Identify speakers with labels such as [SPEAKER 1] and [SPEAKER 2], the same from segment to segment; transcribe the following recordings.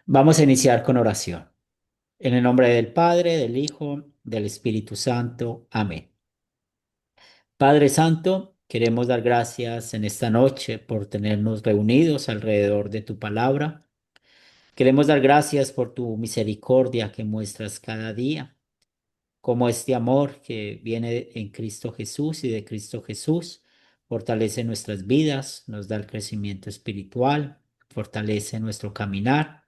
[SPEAKER 1] Vamos a iniciar con oración. En el nombre del Padre, del Hijo, del Espíritu Santo. Amén. Padre Santo, queremos dar gracias en esta noche por tenernos reunidos alrededor de tu palabra. Queremos dar gracias por tu misericordia que muestras cada día, como este amor que viene en Cristo Jesús y de Cristo Jesús fortalece nuestras vidas, nos da el crecimiento espiritual, fortalece nuestro caminar.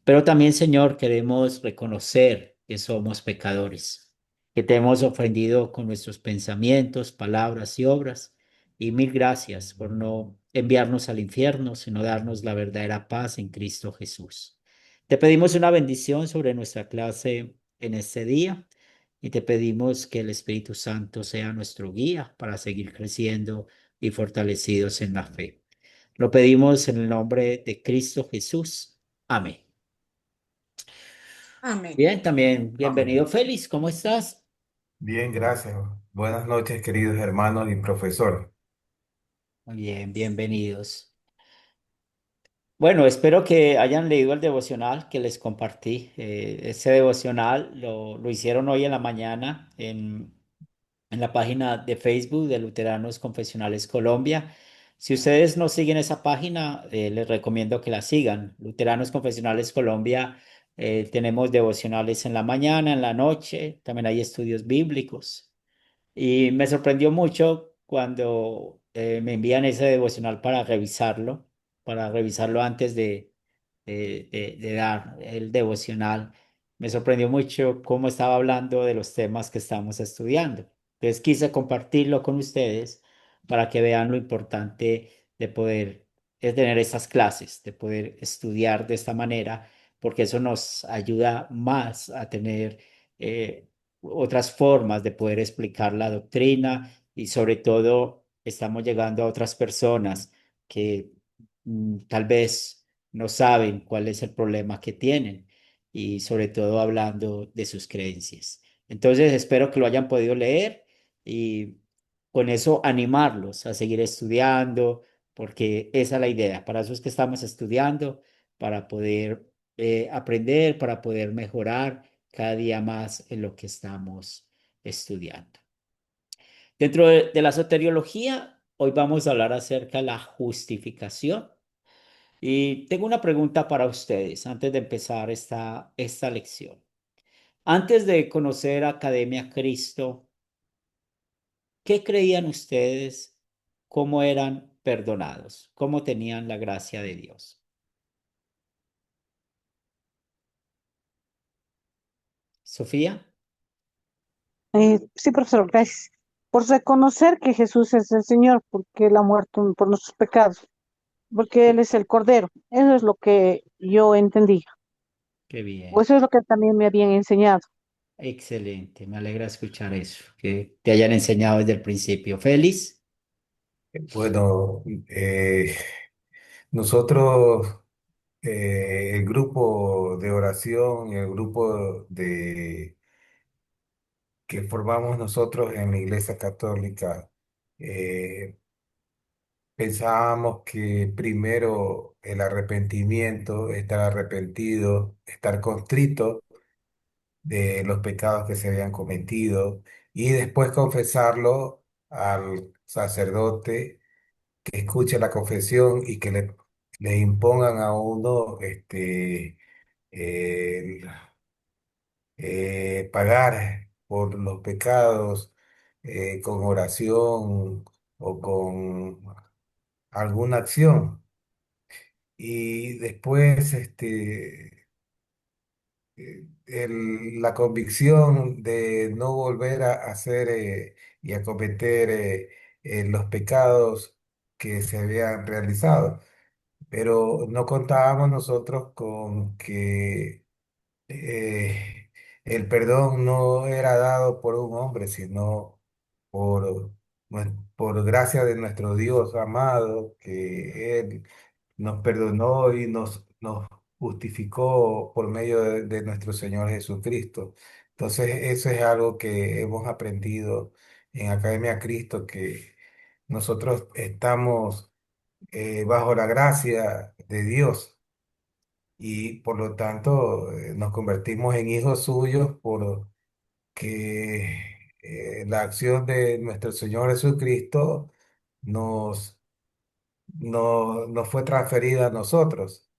[SPEAKER 1] Pero también, Señor, queremos reconocer que somos pecadores, que te hemos ofendido con nuestros pensamientos, palabras y obras. Y mil gracias por no enviarnos al infierno, sino darnos la verdadera paz en Cristo Jesús. Te pedimos una bendición sobre nuestra clase en este día y te pedimos que el Espíritu Santo sea nuestro guía para seguir creciendo y fortalecidos en la fe. Lo pedimos en el nombre de Cristo Jesús. Amén.
[SPEAKER 2] Amén.
[SPEAKER 1] Bien, también bienvenido,
[SPEAKER 3] Amén.
[SPEAKER 1] Félix, ¿cómo estás?
[SPEAKER 3] Bien, gracias. Buenas noches, queridos hermanos y profesor.
[SPEAKER 1] Muy bien, bienvenidos. Bueno, espero que hayan leído el devocional que les compartí. Ese devocional lo hicieron hoy en la mañana en la página de Facebook de Luteranos Confesionales Colombia. Si ustedes no siguen esa página, les recomiendo que la sigan. Luteranos Confesionales Colombia, tenemos devocionales en la mañana, en la noche, también hay estudios bíblicos. Y me sorprendió mucho cuando me envían ese devocional para revisarlo antes de dar el devocional. Me sorprendió mucho cómo estaba hablando de los temas que estamos estudiando. Entonces quise compartirlo con ustedes para que vean lo importante de poder tener estas clases, de poder estudiar de esta manera, porque eso nos ayuda más a tener otras formas de poder explicar la doctrina y sobre todo estamos llegando a otras personas que tal vez no saben cuál es el problema que tienen y sobre todo hablando de sus creencias. Entonces espero que lo hayan podido leer y con eso animarlos a seguir estudiando, porque esa es la idea. Para eso es que estamos estudiando, para poder aprender, para poder mejorar cada día más en lo que estamos estudiando. Dentro de la soteriología, hoy vamos a hablar acerca de la justificación. Y tengo una pregunta para ustedes antes de empezar esta lección. Antes de conocer Academia Cristo, ¿qué creían ustedes? ¿Cómo eran perdonados? ¿Cómo tenían la gracia de Dios? Sofía.
[SPEAKER 2] Sí, profesor, gracias. Por reconocer que Jesús es el Señor, porque Él ha muerto por nuestros pecados, porque Él es el Cordero. Eso es lo que yo entendí.
[SPEAKER 1] Qué
[SPEAKER 2] O
[SPEAKER 1] bien.
[SPEAKER 2] eso es lo que también me habían enseñado.
[SPEAKER 1] Excelente. Me alegra escuchar eso, que te hayan enseñado desde el principio. Félix.
[SPEAKER 3] Bueno, nosotros, el grupo de oración y el grupo que formamos nosotros en la Iglesia Católica, eh, pensábamos que primero el arrepentimiento, estar arrepentido, estar contrito de los pecados que se habían cometido y después confesarlo al sacerdote que escuche la confesión y que le impongan a uno el, pagar por los pecados con oración o con alguna acción. Y después la convicción de no volver a hacer y a cometer los pecados que se habían realizado. Pero no contábamos nosotros con que el perdón no era dado por un hombre, sino por, por gracia de nuestro Dios amado, que Él nos perdonó y nos justificó por medio de nuestro Señor Jesucristo. Entonces, eso es algo que hemos aprendido en Academia Cristo, que nosotros estamos bajo la gracia de Dios y por lo tanto nos convertimos en hijos suyos porque la acción de nuestro Señor Jesucristo nos, nos fue transferida a nosotros.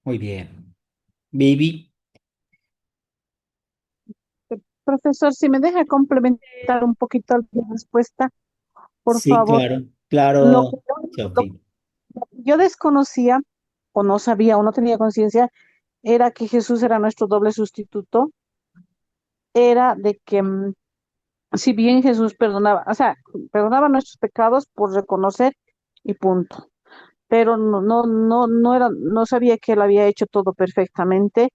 [SPEAKER 1] Muy bien. Vivi,
[SPEAKER 2] Profesor, si me deja complementar un poquito la respuesta, por
[SPEAKER 1] sí,
[SPEAKER 2] favor.
[SPEAKER 1] claro,
[SPEAKER 2] Lo que
[SPEAKER 1] claro,
[SPEAKER 2] lo
[SPEAKER 1] Sofi.
[SPEAKER 2] que yo desconocía o no sabía o no tenía conciencia era que Jesús era nuestro doble sustituto, era de que si bien Jesús perdonaba, o sea, perdonaba nuestros pecados por reconocer y punto. Pero no era, no sabía que él había hecho todo perfectamente,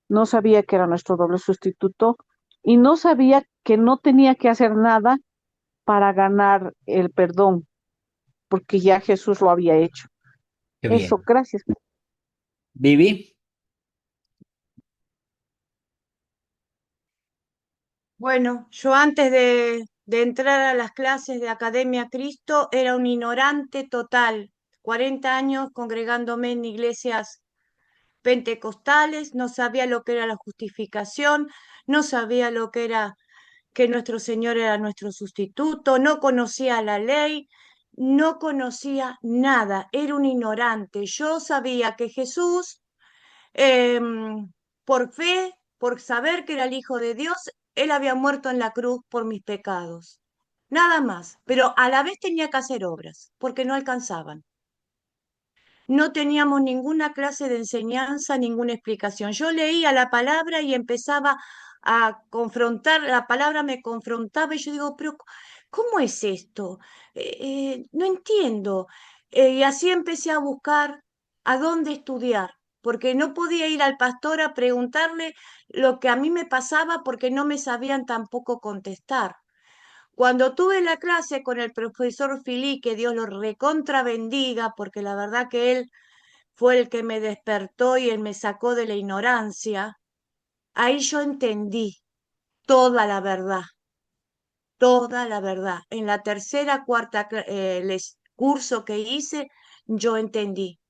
[SPEAKER 2] no sabía que era nuestro doble sustituto y no sabía que no tenía que hacer nada para ganar el perdón, porque ya Jesús lo había hecho.
[SPEAKER 1] Qué
[SPEAKER 2] Eso,
[SPEAKER 1] bien.
[SPEAKER 2] gracias.
[SPEAKER 1] Vivi,
[SPEAKER 4] Bueno, yo antes de entrar a las clases de Academia Cristo era un ignorante total, 40 años congregándome en iglesias pentecostales, no sabía lo que era la justificación, no sabía lo que era que nuestro Señor era nuestro sustituto, no conocía la ley, no conocía nada, era un ignorante. Yo sabía que Jesús por fe, por saber que era el Hijo de Dios, Él había muerto en la cruz por mis pecados. Nada más, pero a la vez tenía que hacer obras, porque no alcanzaban. No teníamos ninguna clase de enseñanza, ninguna explicación. Yo leía la palabra y empezaba a confrontar, la palabra me confrontaba y yo digo, pero ¿cómo es esto? No entiendo. Y así empecé a buscar a dónde estudiar, porque no podía ir al pastor a preguntarle lo que a mí me pasaba porque no me sabían tampoco contestar. Cuando tuve la clase con el profesor Filí, que Dios lo recontra bendiga, porque la verdad que él fue el que me despertó y él me sacó de la ignorancia, ahí yo entendí toda la verdad, toda la verdad. En la tercera, cuarta curso que hice, yo entendí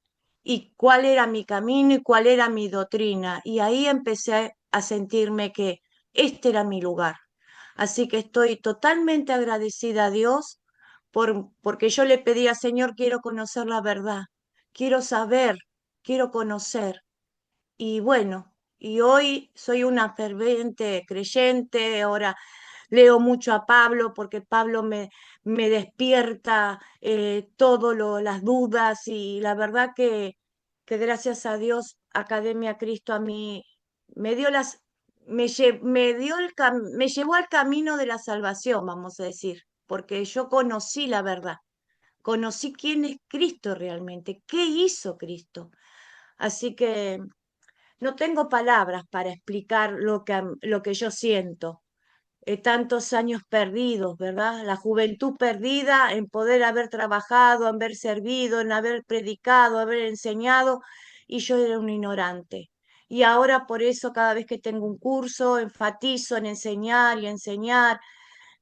[SPEAKER 4] y cuál era mi camino y cuál era mi doctrina. Y ahí empecé a sentirme que este era mi lugar. Así que estoy totalmente agradecida a Dios porque yo le pedía, Señor, quiero conocer la verdad, quiero saber, quiero conocer. Y bueno, y hoy soy una ferviente creyente, ahora leo mucho a Pablo porque Pablo me despierta todo las dudas y la verdad que gracias a Dios, Academia Cristo a mí me dio me dio me llevó al camino de la salvación, vamos a decir, porque yo conocí la verdad, conocí quién es Cristo realmente, qué hizo Cristo. Así que no tengo palabras para explicar lo que yo siento. Tantos años perdidos, ¿verdad? La juventud perdida en poder haber trabajado, haber servido, en haber predicado, haber enseñado, y yo era un ignorante. Y ahora por eso cada vez que tengo un curso enfatizo en enseñar y enseñar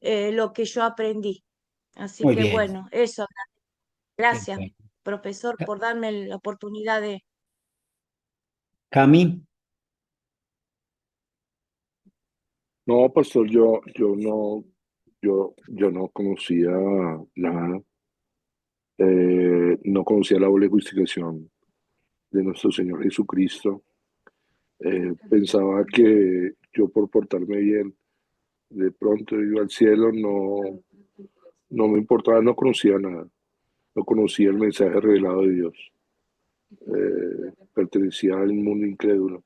[SPEAKER 4] lo que yo aprendí. Así
[SPEAKER 1] muy
[SPEAKER 4] que
[SPEAKER 1] bien.
[SPEAKER 4] bueno, eso.
[SPEAKER 1] Qué
[SPEAKER 4] Gracias,
[SPEAKER 1] bueno.
[SPEAKER 4] profesor, por darme la oportunidad de...
[SPEAKER 1] Cami,
[SPEAKER 5] No, pastor, yo no conocía nada, no conocía la doble justificación de nuestro Señor Jesucristo. Pensaba que yo por portarme bien, de pronto iba al cielo, no me importaba, no conocía nada, no conocía el mensaje revelado de Dios. Pertenecía al mundo incrédulo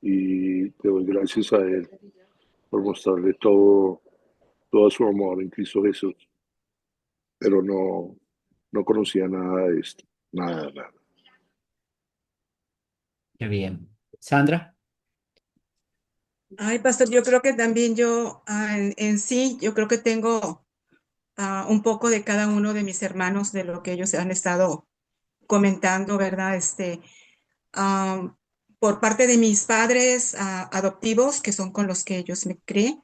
[SPEAKER 5] y le doy gracias a Él por mostrarle todo su amor en Cristo Jesús, pero no conocía nada de esto, nada, nada.
[SPEAKER 1] qué bien. Sandra,
[SPEAKER 6] Ay, pastor, yo creo que también yo en sí, yo creo que tengo un poco de cada uno de mis hermanos de lo que ellos han estado comentando, ¿verdad? Ah, por parte de mis padres adoptivos, que son con los que ellos me crié,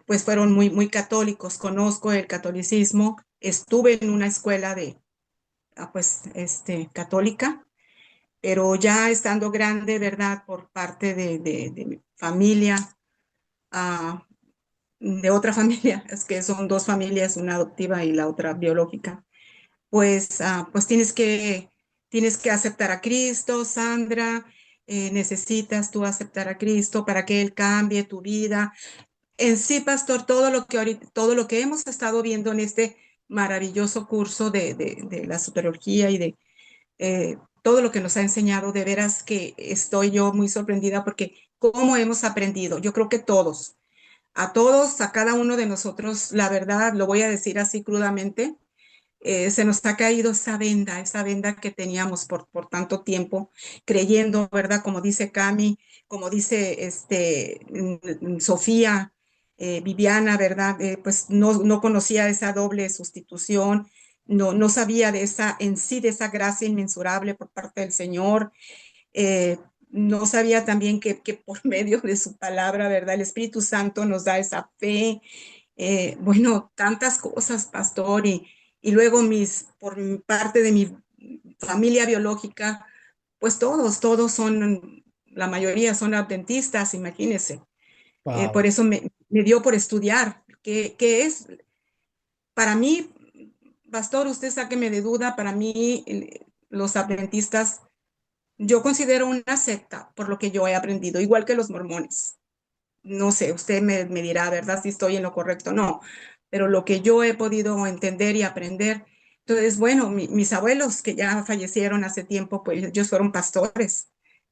[SPEAKER 6] pues fueron muy católicos. Conozco el catolicismo, estuve en una escuela de, pues, católica. pero ya estando grande, ¿verdad? Por parte de mi familia, ah, de otra familia, es que son dos familias, una adoptiva y la otra biológica, pues, pues tienes que aceptar a Cristo, Sandra, necesitas tú aceptar a Cristo para que Él cambie tu vida. En sí, pastor, todo lo que hemos estado viendo en este maravilloso curso de la soteriología y de todo lo que nos ha enseñado, de veras que estoy yo muy sorprendida porque cómo hemos aprendido. Yo creo que todos, a cada uno de nosotros, la verdad, lo voy a decir así crudamente, se nos ha caído esa venda que teníamos por tanto tiempo, creyendo, ¿verdad? Como dice Cami, como dice Sofía, Viviana, ¿verdad? Pues no conocía esa doble sustitución, no sabía de esa, en sí, de esa gracia inmensurable por parte del Señor. eh, no sabía también que por medio de su palabra, ¿verdad? El Espíritu Santo nos da esa fe, bueno, tantas cosas, pastor, y luego por parte de mi familia biológica, pues todos son, la mayoría son adventistas, imagínense. Por
[SPEAKER 1] Wow.
[SPEAKER 6] eso me dio por estudiar, que es, para mí, pastor, usted sáqueme de duda, para mí los adventistas, yo considero una secta, por lo que yo he aprendido, igual que los mormones. No sé, usted me dirá, ¿verdad? Si estoy en lo correcto o no, pero lo que yo he podido entender y aprender. Entonces, bueno, mis abuelos que ya fallecieron hace tiempo, pues ellos fueron pastores.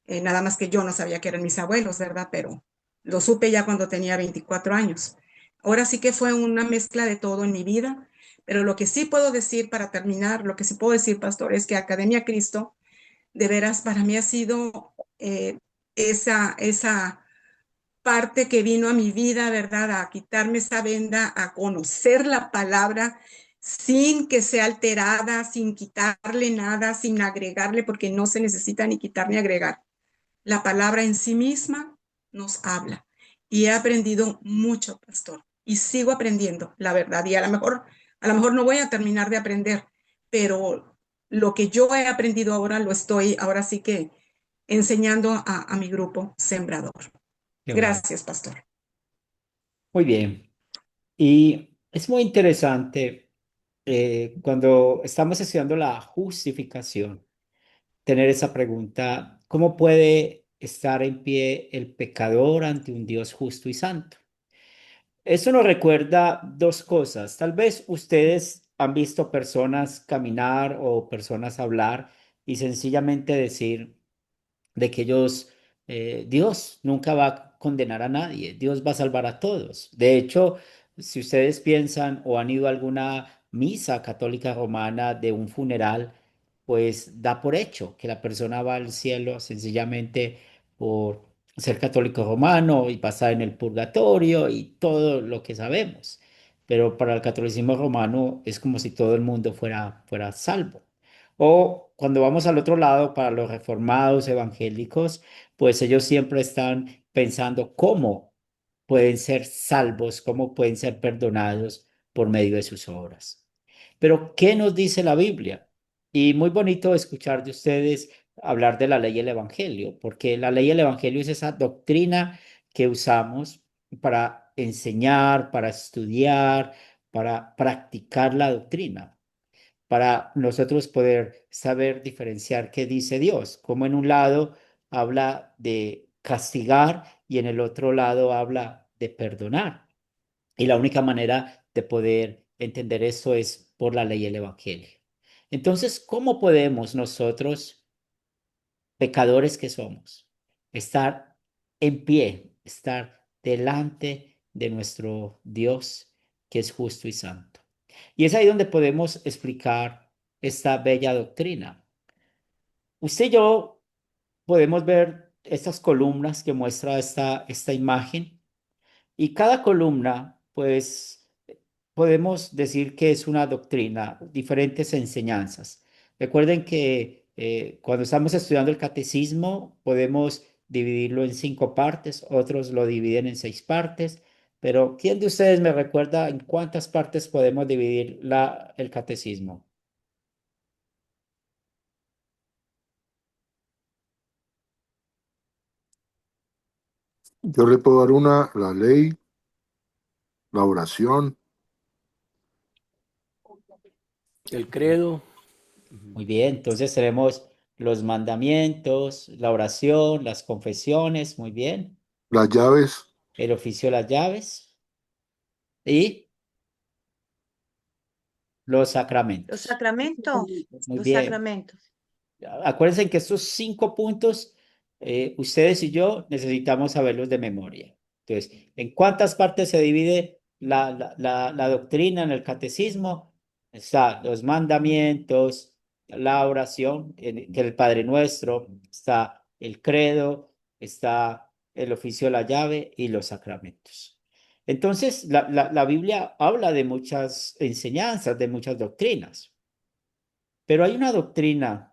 [SPEAKER 6] Nada más que yo no sabía que eran mis abuelos, ¿verdad? Pero lo supe ya cuando tenía 24 años. Ahora sí que fue una mezcla de todo en mi vida, pero lo que sí puedo decir para terminar, lo que sí puedo decir, pastor, es que Academia Cristo, de veras, para mí ha sido esa parte que vino a mi vida, ¿verdad? A quitarme esa venda, a conocer la palabra sin que sea alterada, sin quitarle nada, sin agregarle, porque no se necesita ni quitar ni agregar. La palabra en sí misma nos habla. Y he aprendido mucho, pastor, y sigo aprendiendo, la verdad. Y a lo mejor no voy a terminar de aprender, pero lo que yo he aprendido ahora lo estoy, ahora sí que enseñando a mi grupo sembrador.
[SPEAKER 1] Qué bueno.
[SPEAKER 6] Gracias, pastor.
[SPEAKER 1] Muy bien. Y es muy interesante cuando estamos estudiando la justificación, tener esa pregunta, ¿cómo puede estar en pie el pecador ante un Dios justo y santo? Eso nos recuerda dos cosas. Tal vez ustedes han visto personas caminar o personas hablar y sencillamente decir de que Dios nunca va a condenar a nadie, Dios va a salvar a todos. De hecho, si ustedes piensan o han ido a alguna misa católica romana de un funeral, pues da por hecho que la persona va al cielo sencillamente por ser católico romano y pasar en el purgatorio y todo lo que sabemos. Pero para el catolicismo romano es como si todo el mundo fuera salvo. O cuando vamos al otro lado, para los reformados evangélicos, pues ellos siempre están pensando cómo pueden ser salvos, cómo pueden ser perdonados por medio de sus obras. Pero, ¿qué nos dice la Biblia? Y muy bonito escuchar de ustedes hablar de la ley y el evangelio, porque la ley y el evangelio es esa doctrina que usamos para enseñar, para estudiar, para practicar la doctrina, para nosotros poder saber diferenciar qué dice Dios, como en un lado habla de castigar y en el otro lado habla de perdonar. Y la única manera de poder entender eso es por la ley y el evangelio. Entonces, ¿cómo podemos nosotros, pecadores que somos, estar en pie, estar delante de nuestro Dios que es justo y santo? Y es ahí donde podemos explicar esta bella doctrina. Usted y yo podemos ver estas columnas que muestra esta imagen y cada columna, pues, podemos decir que es una doctrina, diferentes enseñanzas. Recuerden que cuando estamos estudiando el catecismo, podemos dividirlo en 5 partes, otros lo dividen en 6 partes, pero ¿quién de ustedes me recuerda en cuántas partes podemos dividir el catecismo?
[SPEAKER 5] Yo le puedo dar una, la ley, la oración,
[SPEAKER 7] El credo.
[SPEAKER 1] Muy bien, entonces tenemos los mandamientos, la oración, las confesiones, muy bien,
[SPEAKER 5] las llaves,
[SPEAKER 1] el oficio de las llaves y los
[SPEAKER 4] Los
[SPEAKER 1] sacramentos.
[SPEAKER 4] sacramentos,
[SPEAKER 1] Muy
[SPEAKER 4] los
[SPEAKER 1] bien.
[SPEAKER 4] sacramentos.
[SPEAKER 1] Acuérdense que estos 5 puntos, ustedes y yo necesitamos saberlos de memoria. Entonces, ¿en cuántas partes se divide la doctrina en el catecismo? Está los mandamientos, la oración, que el Padre Nuestro, está el credo, está el oficio de la llave y los sacramentos. Entonces, la Biblia habla de muchas enseñanzas, de muchas doctrinas, pero hay una doctrina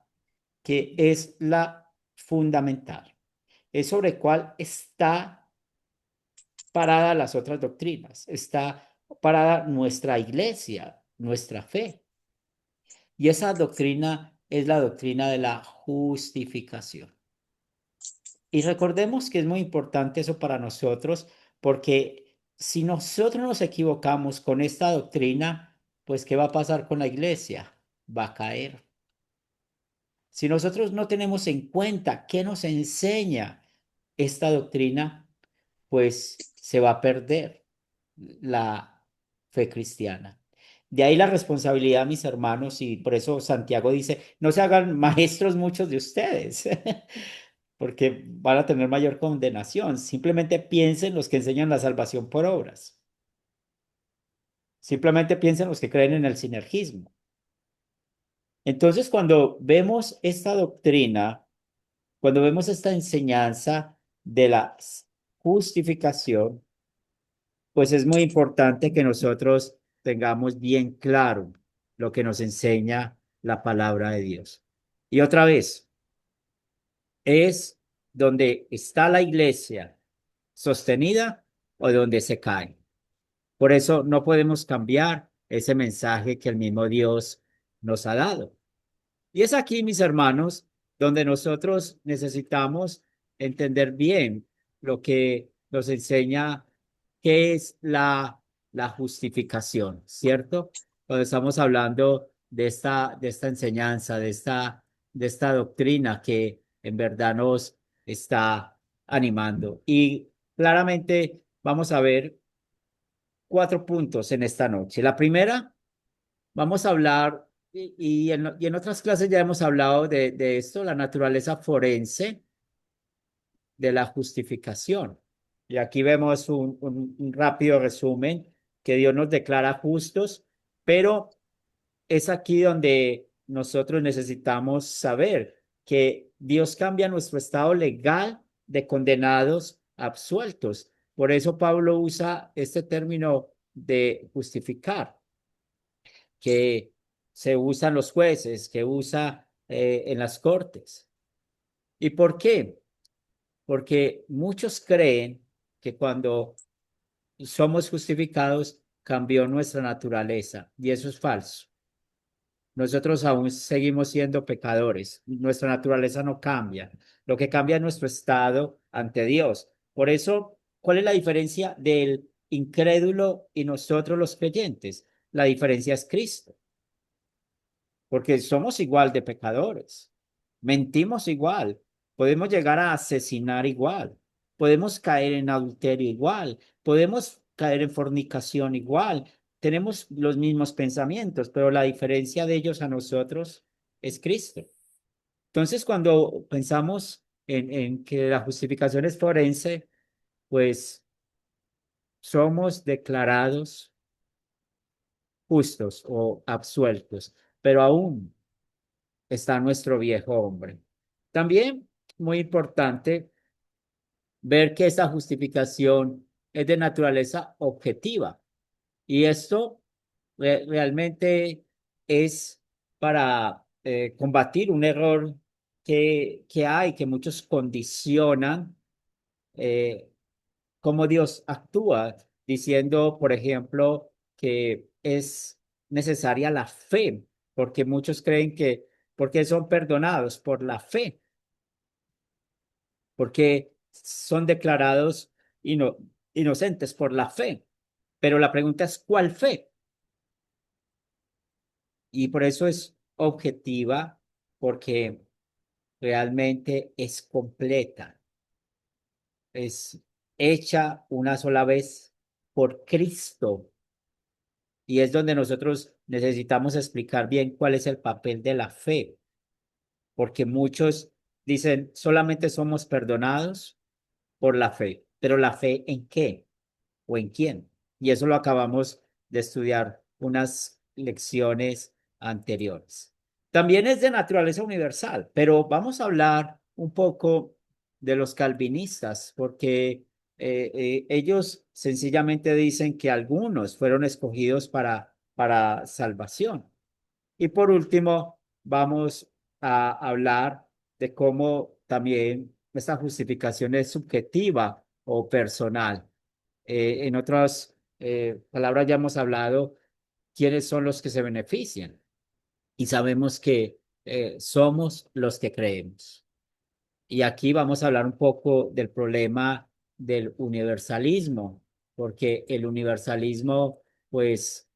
[SPEAKER 1] que es la fundamental, es sobre cuál está parada las otras doctrinas, está parada nuestra iglesia, nuestra fe. Y esa doctrina es la doctrina de la justificación. Y recordemos que es muy importante eso para nosotros, porque si nosotros nos equivocamos con esta doctrina, pues ¿qué va a pasar con la iglesia? Va a caer. Si nosotros no tenemos en cuenta qué nos enseña esta doctrina, pues se va a perder la fe cristiana. De ahí la responsabilidad, mis hermanos, y por eso Santiago dice, no se hagan maestros muchos de ustedes, porque van a tener mayor condenación. Simplemente piensen los que enseñan la salvación por obras. Simplemente piensen los que creen en el sinergismo. Entonces, cuando vemos esta doctrina, cuando vemos esta enseñanza de la justificación, pues es muy importante que nosotros tengamos bien claro lo que nos enseña la palabra de Dios. Y otra vez, es donde está la iglesia sostenida o donde se cae. Por eso no podemos cambiar ese mensaje que el mismo Dios nos ha dado. Y es aquí, mis hermanos, donde nosotros necesitamos entender bien lo que nos enseña qué es la justificación, ¿cierto? Cuando estamos hablando de esta enseñanza, de esta doctrina que en verdad nos está animando. Y claramente vamos a ver 4 puntos en esta noche. La primera, vamos a hablar, y en otras clases ya hemos hablado de esto, la naturaleza forense de la justificación. Y aquí vemos un rápido resumen que Dios nos declara justos, pero es aquí donde nosotros necesitamos saber que Dios cambia nuestro estado legal de condenados a absueltos. Por eso Pablo usa este término de justificar que se usan los jueces, que usa en las cortes. ¿Y por qué? Porque muchos creen que cuando somos justificados cambió nuestra naturaleza y eso es falso. Nosotros aún seguimos siendo pecadores. Nuestra naturaleza no cambia. Lo que cambia es nuestro estado ante Dios. Por eso, ¿cuál es la diferencia del incrédulo y nosotros los creyentes? La diferencia es Cristo. Porque somos igual de pecadores, mentimos igual, podemos llegar a asesinar igual, podemos caer en adulterio igual, podemos caer en fornicación igual, tenemos los mismos pensamientos, pero la diferencia de ellos a nosotros es Cristo. Entonces, cuando pensamos en que la justificación es forense, pues somos declarados justos o absueltos, pero aún está nuestro viejo hombre. También muy importante ver que esa justificación es de naturaleza objetiva y esto realmente es para combatir un error que hay, que muchos condicionan eh, cómo Dios actúa, diciendo, por ejemplo, que es necesaria la fe, porque muchos creen que porque son perdonados por la fe, porque son declarados ino- inocentes por la fe. Pero la pregunta es, ¿cuál fe? Y por eso es objetiva, porque realmente es completa, es hecha una sola vez por Cristo. Y es donde nosotros necesitamos explicar bien cuál es el papel de la fe, porque muchos dicen solamente somos perdonados por la fe, pero ¿la fe en qué o en quién? Y eso lo acabamos de estudiar unas lecciones anteriores. También es de naturaleza universal, pero vamos a hablar un poco de los calvinistas, porque ellos sencillamente dicen que algunos fueron escogidos para salvación. Y por último, vamos a hablar de cómo también esta justificación es subjetiva o personal. En otras palabras, ya hemos hablado quiénes son los que se benefician y sabemos que somos los que creemos. Y aquí vamos a hablar un poco del problema del universalismo, porque el universalismo, pues,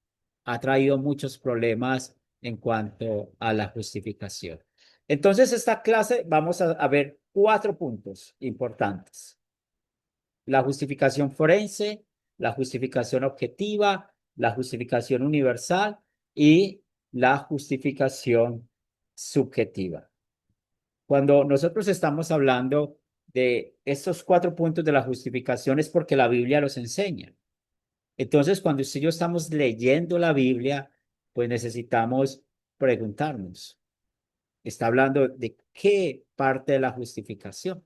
[SPEAKER 1] ha traído muchos problemas en cuanto a la justificación. Entonces, esta clase vamos a ver 4 puntos importantes: la justificación forense, la justificación objetiva, la justificación universal y la justificación subjetiva. Cuando nosotros estamos hablando de estos 4 puntos de la justificación es porque la Biblia los enseña. Entonces, cuando usted y yo estamos leyendo la Biblia, pues necesitamos preguntarnos, ¿está hablando de qué parte de la justificación?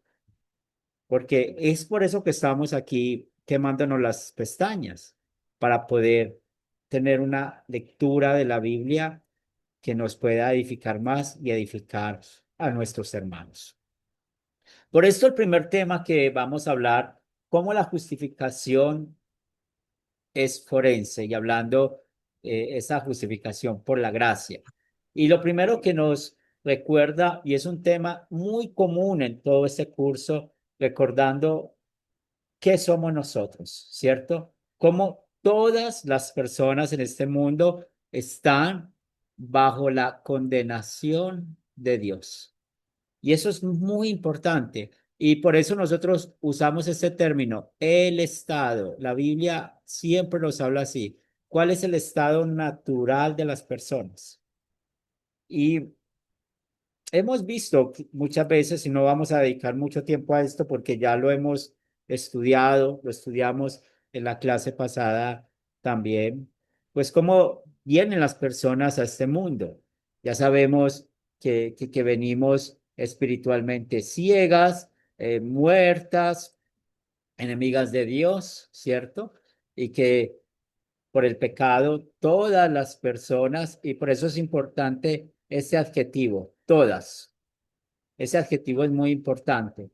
[SPEAKER 1] Porque es por eso que estamos aquí quemándonos las pestañas, para poder tener una lectura de la Biblia que nos pueda edificar más y edificar a nuestros hermanos. Por esto, el primer tema que vamos a hablar, cómo la justificación es forense, y hablando esa justificación por la gracia. Y lo primero que nos recuerda, y es un tema muy común en todo este curso, recordando qué somos nosotros, ¿cierto? Cómo todas las personas en este mundo están bajo la condenación de Dios. Y eso es muy importante. Y por eso nosotros usamos este término, el estado. La Biblia siempre nos habla así. ¿Cuál es el estado natural de las personas? Y hemos visto muchas veces, y no vamos a dedicar mucho tiempo a esto porque ya lo hemos estudiado, lo estudiamos en la clase pasada también, pues cómo vienen las personas a este mundo. Ya sabemos que venimos espiritualmente ciegas, muertas, enemigas de Dios, ¿cierto? Y que por el pecado todas las personas, y por eso es importante ese adjetivo, todas. Ese adjetivo es muy importante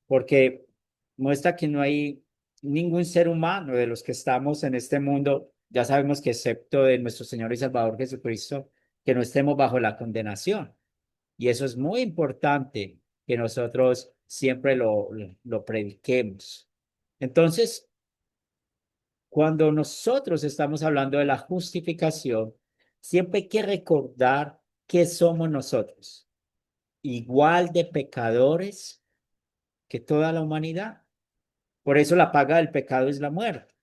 [SPEAKER 1] porque muestra que no hay ningún ser humano de los que estamos en este mundo, ya sabemos que excepto de nuestro Señor y Salvador Jesucristo, que no estemos bajo la condenación. Y eso es muy importante que nosotros siempre lo prediquemos. Entonces, cuando nosotros estamos hablando de la justificación, siempre hay que recordar que somos nosotros, igual de pecadores que toda la humanidad. Por eso la paga del pecado es la muerte.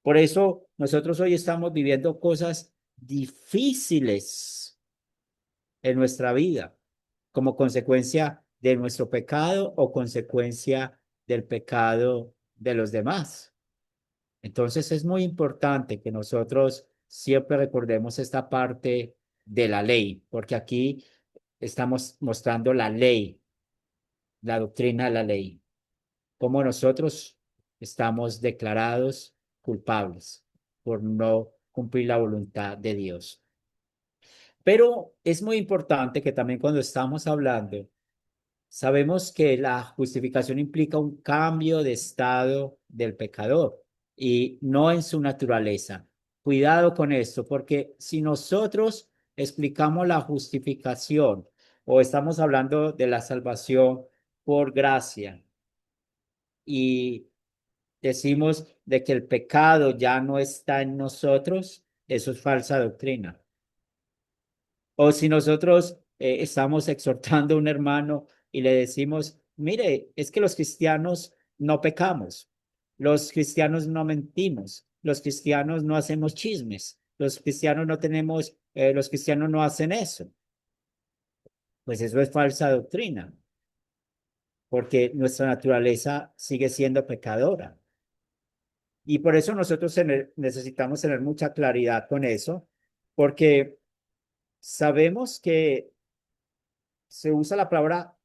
[SPEAKER 1] Por eso nosotros hoy estamos viviendo cosas difíciles en nuestra vida como consecuencia de nuestro pecado o consecuencia del pecado de los demás. Entonces es muy importante que nosotros siempre recordemos esta parte de la ley, porque aquí estamos mostrando la ley, la doctrina de la ley, cómo nosotros estamos declarados culpables por no cumplir la voluntad de Dios. Pero es muy importante que también cuando estamos hablando, sabemos que la justificación implica un cambio de estado del pecador y no en su naturaleza. Cuidado con esto, porque si nosotros explicamos la justificación o estamos hablando de la salvación por gracia y decimos de que el pecado ya no está en nosotros, eso es falsa doctrina. O si nosotros estamos exhortando a un hermano y le decimos, mire, es que los cristianos no pecamos, los cristianos no mentimos, los cristianos no hacemos chismes, los cristianos no tenemos, los cristianos no hacen eso. Pues eso es falsa doctrina, porque nuestra naturaleza sigue siendo pecadora. Y por eso nosotros necesitamos tener mucha claridad con eso, porque sabemos que se usa la palabra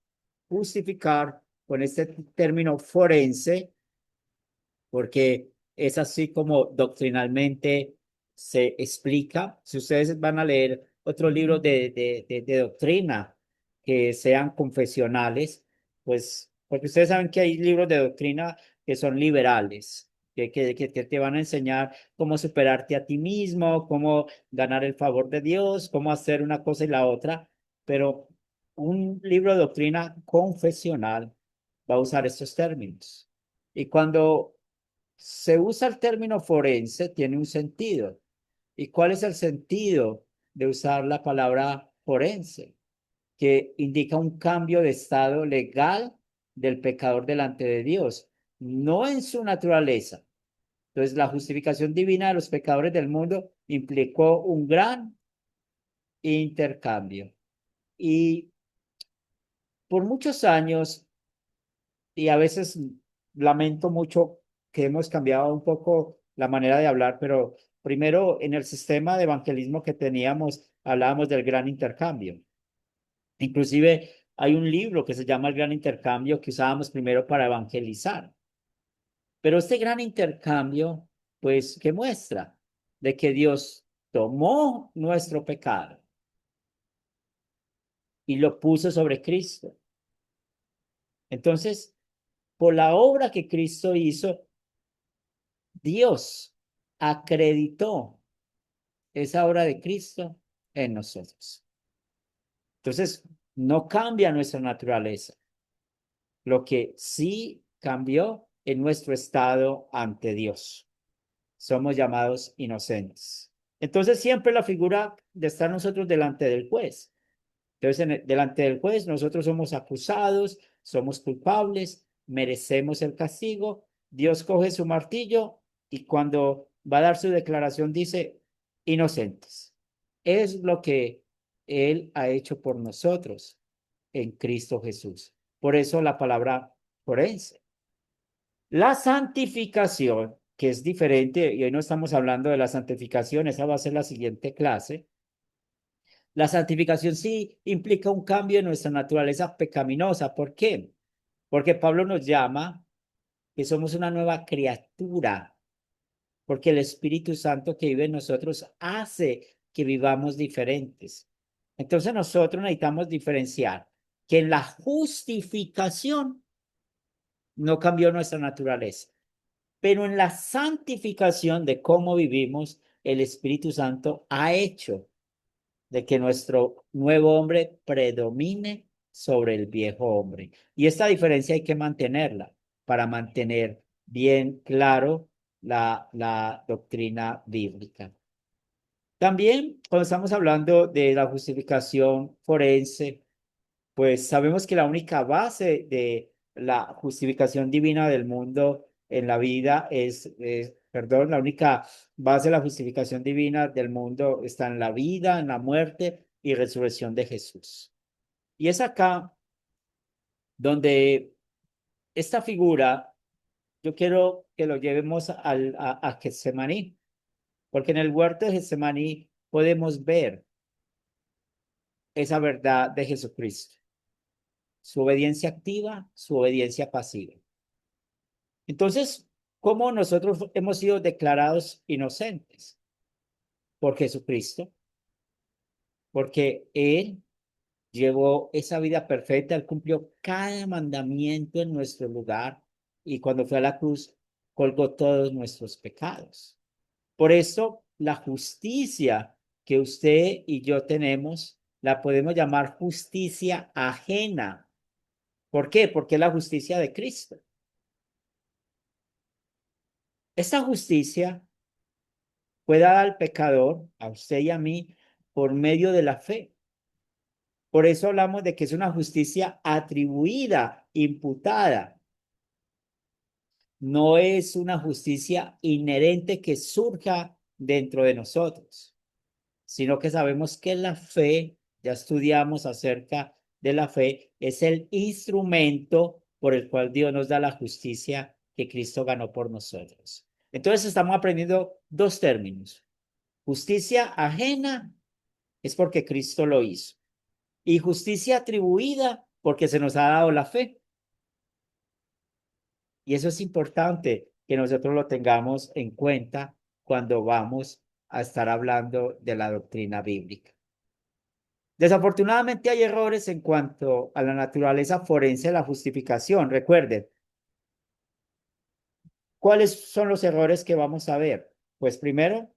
[SPEAKER 1] justificar con este término forense, porque es así como doctrinalmente se explica. Si ustedes van a leer otro libro de doctrina que sean confesionales, pues, porque ustedes saben que hay libros de doctrina que son liberales, que te van a enseñar cómo superarte a ti mismo, cómo ganar el favor de Dios, cómo hacer una cosa y la otra, pero un libro de doctrina confesional va a usar estos términos. Y cuando se usa el término forense, tiene un sentido. ¿Y cuál es el sentido de usar la palabra forense? Que indica un cambio de estado legal del pecador delante de Dios, no en su naturaleza. Entonces, la justificación divina de los pecadores del mundo implicó un gran intercambio. Y por muchos años, y a veces lamento mucho que hemos cambiado un poco la manera de hablar, pero primero en el sistema de evangelismo que teníamos, hablábamos del gran intercambio. Inclusive hay un libro que se llama El Gran Intercambio que usábamos primero para evangelizar. Pero este gran intercambio, pues, ¿qué muestra? De que Dios tomó nuestro pecado y lo puso sobre Cristo. Entonces, por la obra que Cristo hizo, Dios acreditó esa obra de Cristo en nosotros. Entonces, no cambia nuestra naturaleza. Lo que sí cambió en nuestro estado ante Dios. Somos llamados inocentes. Entonces, siempre la figura de estar nosotros delante del juez. Entonces, delante del juez, nosotros somos acusados, somos culpables, merecemos el castigo. Dios coge su martillo y cuando va a dar su declaración dice, inocentes. Es lo que Él ha hecho por nosotros en Cristo Jesús. Por eso la palabra forense. La santificación, que es diferente, y hoy no estamos hablando de la santificación, esa va a ser la siguiente clase. La santificación sí implica un cambio en nuestra naturaleza pecaminosa. ¿Por qué? Porque Pablo nos llama que somos una nueva criatura, porque el Espíritu Santo que vive en nosotros hace que vivamos diferentes. Entonces nosotros necesitamos diferenciar que en la justificación no cambió nuestra naturaleza, pero en la santificación de cómo vivimos, el Espíritu Santo ha hecho de que nuestro nuevo hombre predomine sobre el viejo hombre. Y esta diferencia hay que mantenerla para mantener bien claro la doctrina bíblica. También cuando estamos hablando de la justificación forense, pues sabemos que la única base de la justificación divina del mundo en la vida perdón, la única base de la justificación divina del mundo está en la vida, en la muerte y resurrección de Jesús. Y es acá donde esta figura, yo quiero que lo llevemos a Getsemaní, porque en el huerto de Getsemaní podemos ver esa verdad de Jesucristo, su obediencia activa, su obediencia pasiva. Entonces, ¿cómo nosotros hemos sido declarados inocentes? Por Jesucristo, porque Él llevó esa vida perfecta, Él cumplió cada mandamiento en nuestro lugar y cuando fue a la cruz, colgó todos nuestros pecados. Por eso, la justicia que usted y yo tenemos, la podemos llamar justicia ajena. ¿Por qué? Porque es la justicia de Cristo. Esta justicia fue dada al pecador, a usted y a mí, por medio de la fe. Por eso hablamos de que es una justicia atribuida, imputada. No es una justicia inherente que surja dentro de nosotros, sino que sabemos que la fe, ya estudiamos acerca de la fe, es el instrumento por el cual Dios nos da la justicia que Cristo ganó por nosotros. Entonces estamos aprendiendo dos términos. Justicia ajena es porque Cristo lo hizo. Y justicia atribuida porque se nos ha dado la fe. Y eso es importante que nosotros lo tengamos en cuenta cuando vamos a estar hablando de la doctrina bíblica. Desafortunadamente hay errores en cuanto a la naturaleza forense de la justificación. Recuerden, ¿cuáles son los errores que vamos a ver? Pues primero,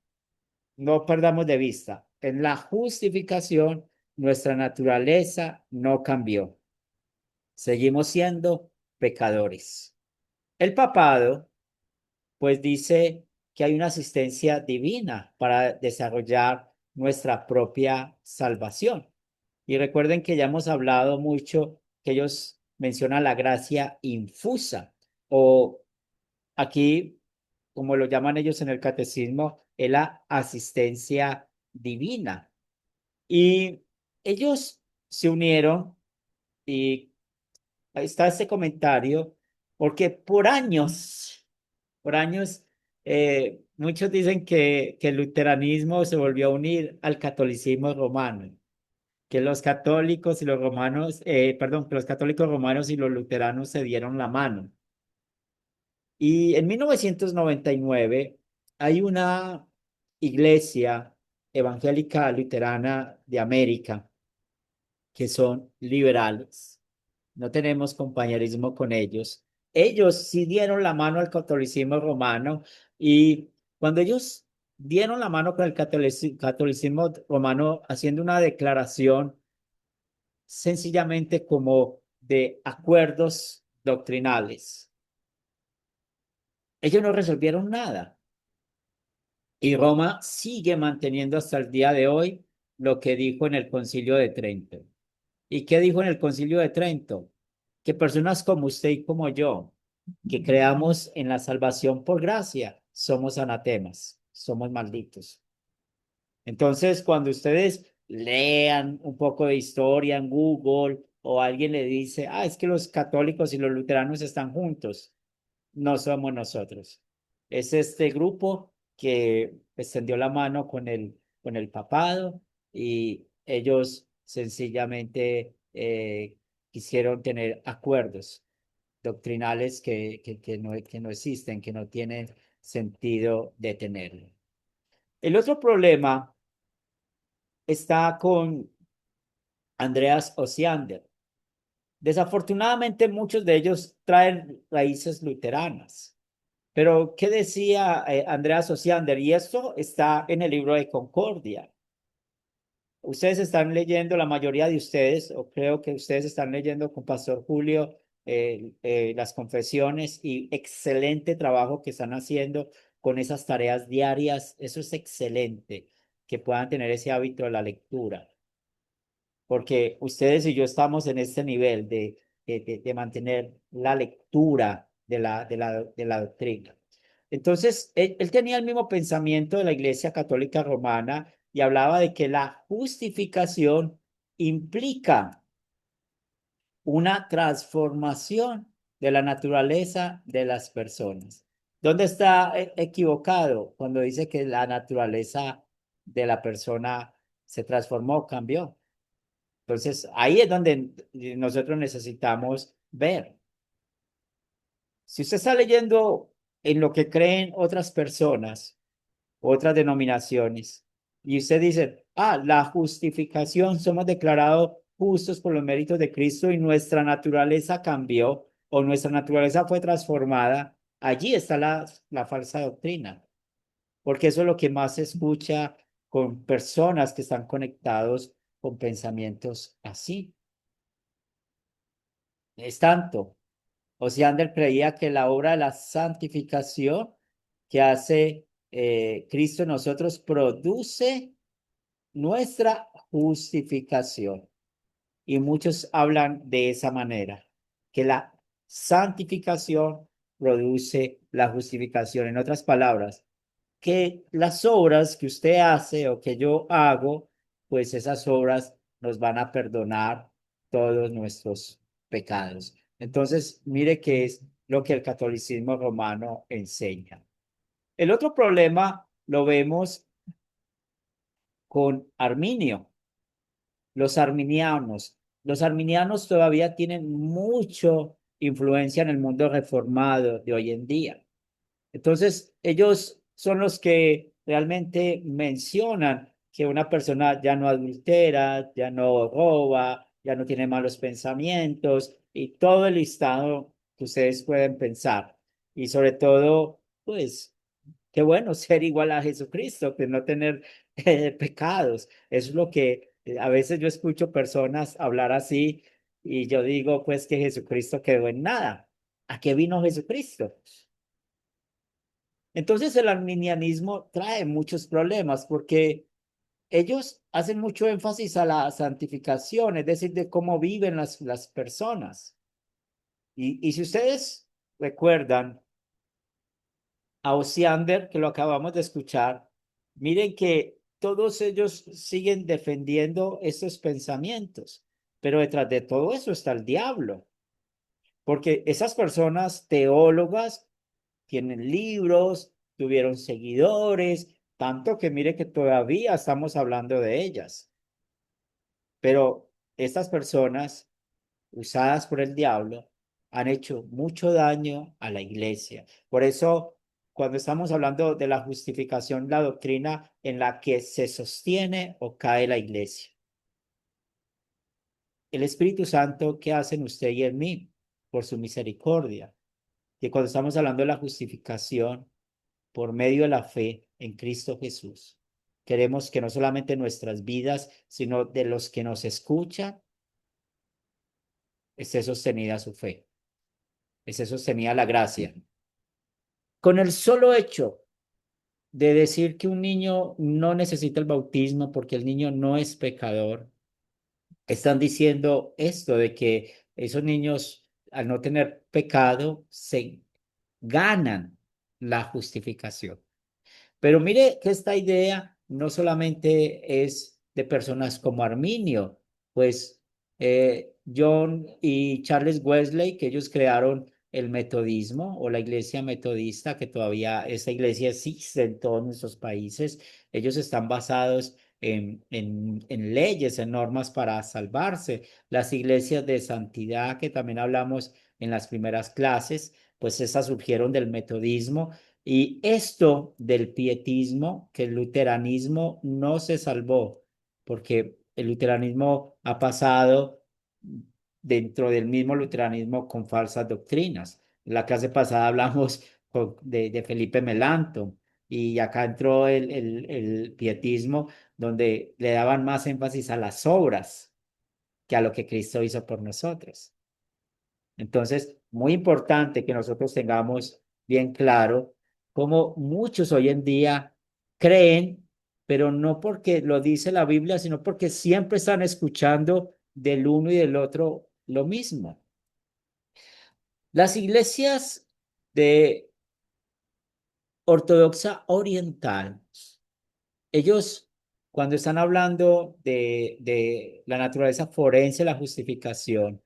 [SPEAKER 1] no perdamos de vista, en la justificación nuestra naturaleza no cambió. Seguimos siendo pecadores. El papado, pues dice que hay una asistencia divina para desarrollar nuestra propia salvación. Y recuerden que ya hemos hablado mucho que ellos mencionan la gracia infusa o aquí, como lo llaman ellos en el catecismo, es la asistencia divina. Y ellos se unieron y ahí está este comentario, porque por años, muchos dicen que el luteranismo se volvió a unir al catolicismo romano, que los católicos y los romanos, perdón, que los católicos romanos y los luteranos se dieron la mano. Y en 1999 hay una iglesia evangélica luterana de América que son liberales. No tenemos compañerismo con ellos. Ellos sí dieron la mano al catolicismo romano y cuando ellos dieron la mano con el catolicismo romano haciendo una declaración sencillamente como de acuerdos doctrinales, ellos no resolvieron nada. Y Roma sigue manteniendo hasta el día de hoy lo que dijo en el Concilio de Trento. ¿Y qué dijo en el Concilio de Trento? Que personas como usted y como yo, que creamos en la salvación por gracia, somos anatemas, somos malditos. Entonces, cuando ustedes lean un poco de historia en Google o alguien le dice, es que los católicos y los luteranos están juntos, no somos nosotros. Es este grupo que extendió la mano con el papado y ellos sencillamente quisieron tener acuerdos doctrinales que no existen, que no tienen sentido de tenerlo. El otro problema está con Andreas Osiander. Desafortunadamente, muchos de ellos traen raíces luteranas. Pero, ¿qué decía Andreas Osiander? Y esto está en el libro de Concordia. Ustedes están leyendo, la mayoría de ustedes, o creo que ustedes están leyendo con Pastor Julio las confesiones y excelente trabajo que están haciendo con esas tareas diarias. Eso es excelente, que puedan tener ese hábito de la lectura porque ustedes y yo estamos en este nivel de mantener la lectura de la doctrina. Entonces, él tenía el mismo pensamiento de la Iglesia Católica Romana y hablaba de que la justificación implica una transformación de la naturaleza de las personas. ¿Dónde está equivocado cuando dice que la naturaleza de la persona se transformó, cambió? Entonces, ahí es donde nosotros necesitamos ver. Si usted está leyendo en lo que creen otras personas, otras denominaciones, y usted dice, la justificación, somos declarados justos por los méritos de Cristo y nuestra naturaleza cambió o nuestra naturaleza fue transformada, allí está la falsa doctrina, porque eso es lo que más se escucha con personas que están conectados con pensamientos así. Es tanto. Osiander creía que la obra de la santificación que hace Cristo en nosotros produce nuestra justificación. Y muchos hablan de esa manera, que la santificación produce la justificación. En otras palabras, que las obras que usted hace o que yo hago, pues esas obras nos van a perdonar todos nuestros pecados. Entonces, mire qué es lo que el catolicismo romano enseña. El otro problema lo vemos con Arminio, los arminianos. Los arminianos todavía tienen mucho influencia en el mundo reformado de hoy en día. Entonces, ellos son los que realmente mencionan que una persona ya no adultera, ya no roba, ya no tiene malos pensamientos y todo el listado que ustedes pueden pensar. Y sobre todo, pues, qué bueno ser igual a Jesucristo, que no tener pecados. Eso es lo que a veces yo escucho personas hablar así y yo digo, pues, que Jesucristo quedó en nada. ¿A qué vino Jesucristo? Entonces el arminianismo trae muchos problemas porque ellos hacen mucho énfasis a la santificación, es decir, de cómo viven las personas. Y si ustedes recuerdan a Osiander, que lo acabamos de escuchar, miren que todos ellos siguen defendiendo esos pensamientos, pero detrás de todo eso está el diablo, porque esas personas teólogas tienen libros, tuvieron seguidores, tanto que mire que todavía estamos hablando de ellas. Pero estas personas usadas por el diablo han hecho mucho daño a la iglesia. Por eso, cuando estamos hablando de la justificación, la doctrina en la que se sostiene o cae la iglesia. El Espíritu Santo, ¿qué hace en usted y en mí? Por su misericordia. Que cuando estamos hablando de la justificación, por medio de la fe en Cristo Jesús. Queremos que no solamente nuestras vidas, sino de los que nos escuchan, esté sostenida su fe, esté sostenida la gracia. Con el solo hecho de decir que un niño no necesita el bautismo porque el niño no es pecador, están diciendo esto de que esos niños, al no tener pecado, se ganan la justificación. Pero mire que esta idea no solamente es de personas como Arminio, pues John y Charles Wesley, que ellos crearon el metodismo o la iglesia metodista, que todavía esta iglesia existe en todos nuestros países. Ellos están basados en leyes, en normas para salvarse. Las iglesias de santidad, que también hablamos en las primeras clases, pues esas surgieron del metodismo y esto del pietismo, que el luteranismo no se salvó, porque el luteranismo ha pasado dentro del mismo luteranismo con falsas doctrinas. En la clase pasada hablamos de Felipe Melanto y acá entró el pietismo donde le daban más énfasis a las obras que a lo que Cristo hizo por nosotros. Entonces, muy importante que nosotros tengamos bien claro cómo muchos hoy en día creen, pero no porque lo dice la Biblia, sino porque siempre están escuchando del uno y del otro lo mismo. Las iglesias de ortodoxa oriental, ellos cuando están hablando de la naturaleza forense, la justificación,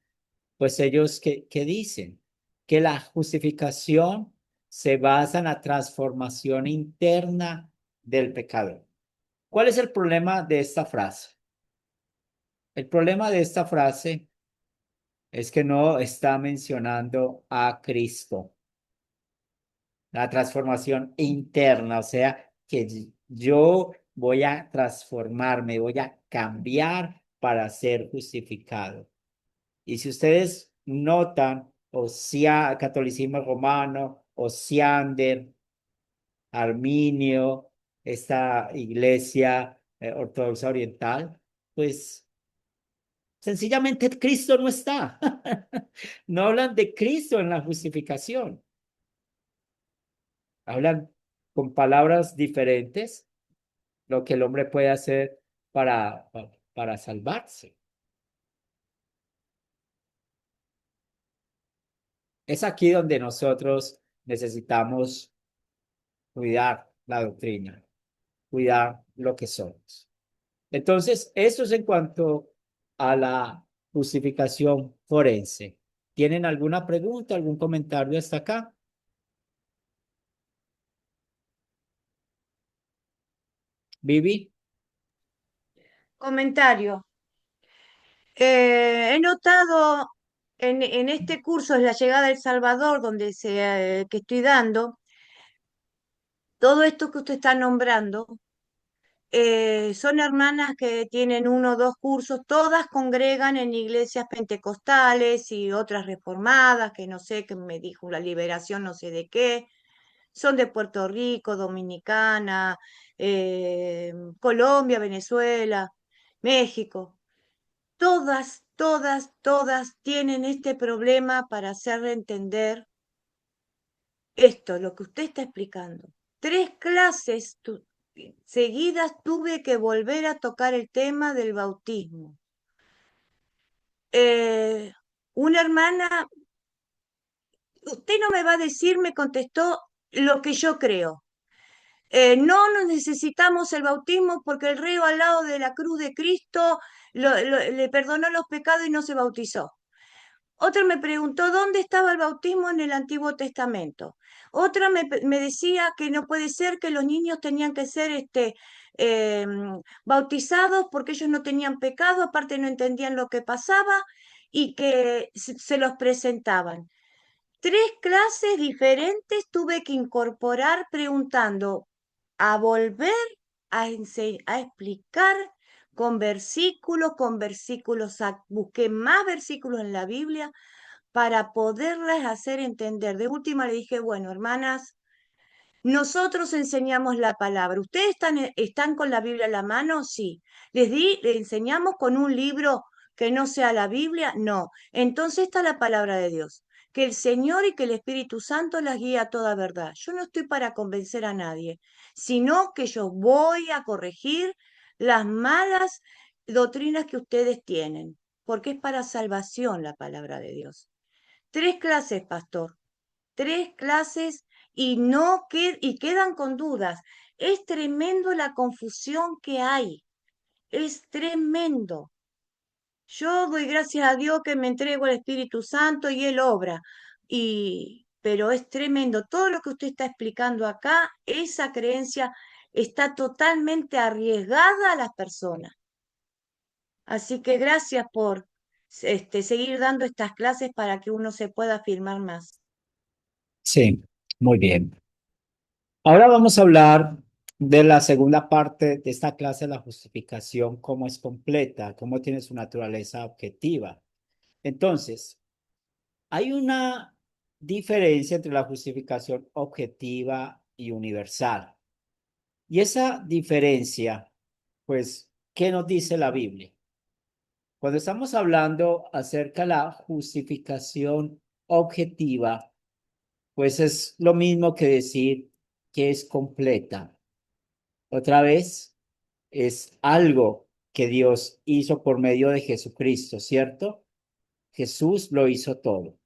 [SPEAKER 1] pues ellos, ¿qué dicen? Que la justificación se basa en la transformación interna del pecador. ¿Cuál es el problema de esta frase? El problema de esta frase es que no está mencionando a Cristo, la transformación interna, o sea, que yo voy a transformarme, voy a cambiar para ser justificado. Y si ustedes notan, catolicismo romano, Osiander, Arminio, esta iglesia ortodoxa oriental, pues sencillamente Cristo no está. No hablan de Cristo en la justificación. Hablan con palabras diferentes lo que el hombre puede hacer para salvarse. Es aquí donde nosotros necesitamos cuidar la doctrina, cuidar lo que somos. Entonces, eso es en cuanto a la justificación forense. ¿Tienen alguna pregunta, algún comentario hasta acá? Vivi.
[SPEAKER 4] Comentario. He notado en este curso de la llegada del Salvador, que estoy dando, todo esto que usted está nombrando, son hermanas que tienen uno o dos cursos, todas congregan en iglesias pentecostales y otras reformadas, que no sé, que me dijo la liberación, no sé de qué, son de Puerto Rico, Dominicana, Colombia, Venezuela, México. Todas, todas, todas tienen este problema para hacerle entender esto, lo que usted está explicando. 3 clases seguidas tuve que volver a tocar el tema del bautismo. Una hermana, usted no me va a decir, me contestó lo que yo creo. No nos necesitamos el bautismo porque el reo al lado de la cruz de Cristo le perdonó los pecados y no se bautizó. Otra me preguntó dónde estaba el bautismo en el Antiguo Testamento. Otra me decía que no puede ser que los niños tenían que ser bautizados porque ellos no tenían pecado, aparte no entendían lo que pasaba y que se los presentaban. 3 clases diferentes tuve que incorporar preguntando, a volver a explicar con versículos, busqué más versículos en la Biblia para poderlas hacer entender. De última le dije, bueno, hermanas, nosotros enseñamos la palabra. ¿Ustedes están con la Biblia en la mano? Sí. ¿Les enseñamos con un libro que no sea la Biblia? No. Entonces está la palabra de Dios. Que el Señor y que el Espíritu Santo las guíe a toda verdad. Yo no estoy para convencer a nadie, sino que yo voy a corregir las malas doctrinas que ustedes tienen, porque es para salvación la palabra de Dios. 3 clases, pastor. 3 clases y quedan con dudas. Es tremendo la confusión que hay. Es tremendo. Yo doy gracias a Dios que me entrego al Espíritu Santo y Él obra. Pero es tremendo. Todo lo que usted está explicando acá, esa creencia está totalmente arriesgada a las personas. Así que gracias por seguir dando estas clases para que uno se pueda afirmar más.
[SPEAKER 1] Sí, muy bien. Ahora vamos a hablar de la segunda parte de esta clase, la justificación, cómo es completa, cómo tiene su naturaleza objetiva. Entonces, hay una diferencia entre la justificación objetiva y universal. Y esa diferencia, pues, ¿qué nos dice la Biblia? Cuando estamos hablando acerca de la justificación objetiva, pues es lo mismo que decir que es completa. Otra vez, es algo que Dios hizo por medio de Jesucristo, ¿cierto? Jesús lo hizo todo.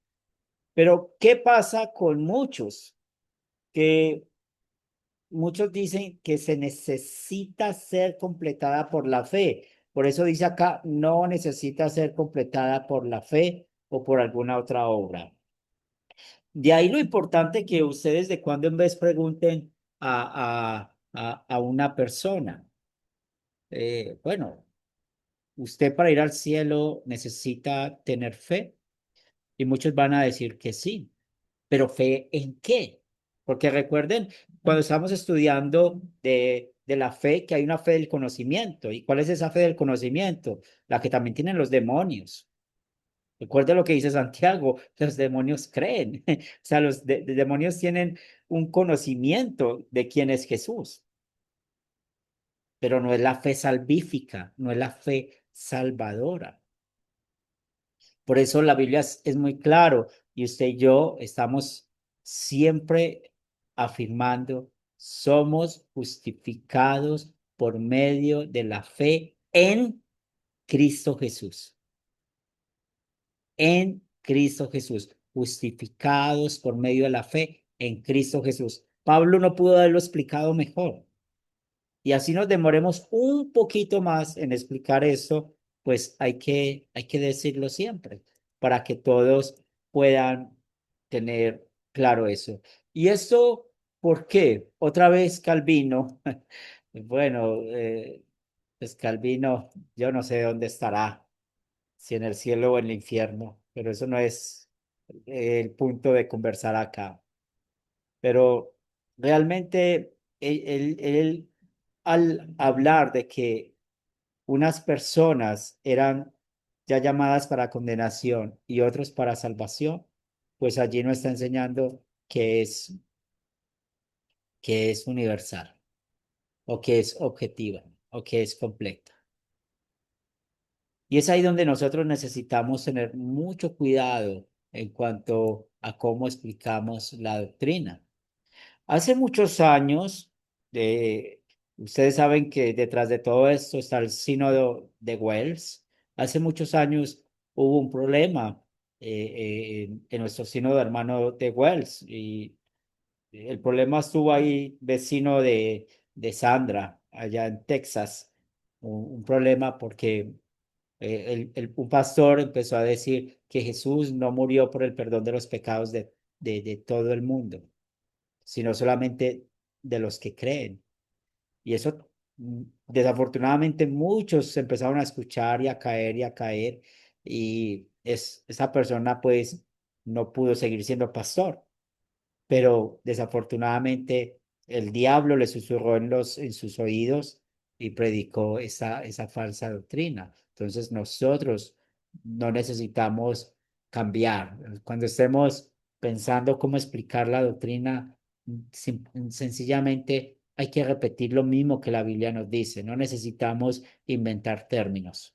[SPEAKER 1] Pero, ¿qué pasa con muchos? Que muchos dicen que se necesita ser completada por la fe. Por eso dice acá, no necesita ser completada por la fe o por alguna otra obra. De ahí lo importante que ustedes de cuando en vez pregunten a una persona, bueno, usted para ir al cielo necesita tener fe y muchos van a decir que sí, pero ¿fe en qué? Porque recuerden, cuando estamos estudiando de la fe, que hay una fe del conocimiento. ¿Y cuál es esa fe del conocimiento? La que también tienen los demonios. Recuerda lo que dice Santiago, los demonios creen. O sea, los demonios tienen un conocimiento de quién es Jesús, pero no es la fe salvífica, no es la fe salvadora. Por eso la Biblia es muy claro y usted y yo estamos siempre afirmando somos justificados por medio de la fe en Cristo Jesús. En Cristo Jesús, justificados por medio de la fe en Cristo Jesús. Pablo no pudo haberlo explicado mejor. Y así nos demoremos un poquito más en explicar esto, pues hay que decirlo siempre para que todos puedan tener claro eso. ¿Y esto por qué? Otra vez Calvino. Bueno, pues Calvino, yo no sé dónde estará, si en el cielo o en el infierno, pero eso no es el punto de conversar acá. Pero realmente él, al hablar de que unas personas eran ya llamadas para condenación y otros para salvación, pues allí nos está enseñando que es universal o que es objetiva o que es completa. Y es ahí donde nosotros necesitamos tener mucho cuidado en cuanto a cómo explicamos la doctrina. Hace muchos años, ustedes saben que detrás de todo esto está el sínodo de Wells. Hace muchos años hubo un problema en nuestro sínodo hermano de Wells y el problema estuvo ahí vecino de Sandra, allá en Texas. Un problema porque un pastor empezó a decir que Jesús no murió por el perdón de los pecados de todo el mundo, sino solamente de los que creen. Y eso, desafortunadamente, muchos empezaron a escuchar y a caer, y esa persona pues no pudo seguir siendo pastor, pero desafortunadamente el diablo le susurró en sus oídos y predicó esa falsa doctrina. Entonces nosotros no necesitamos cambiar. Cuando estemos pensando cómo explicar la doctrina, sencillamente hay que repetir lo mismo que la Biblia nos dice. No necesitamos inventar términos.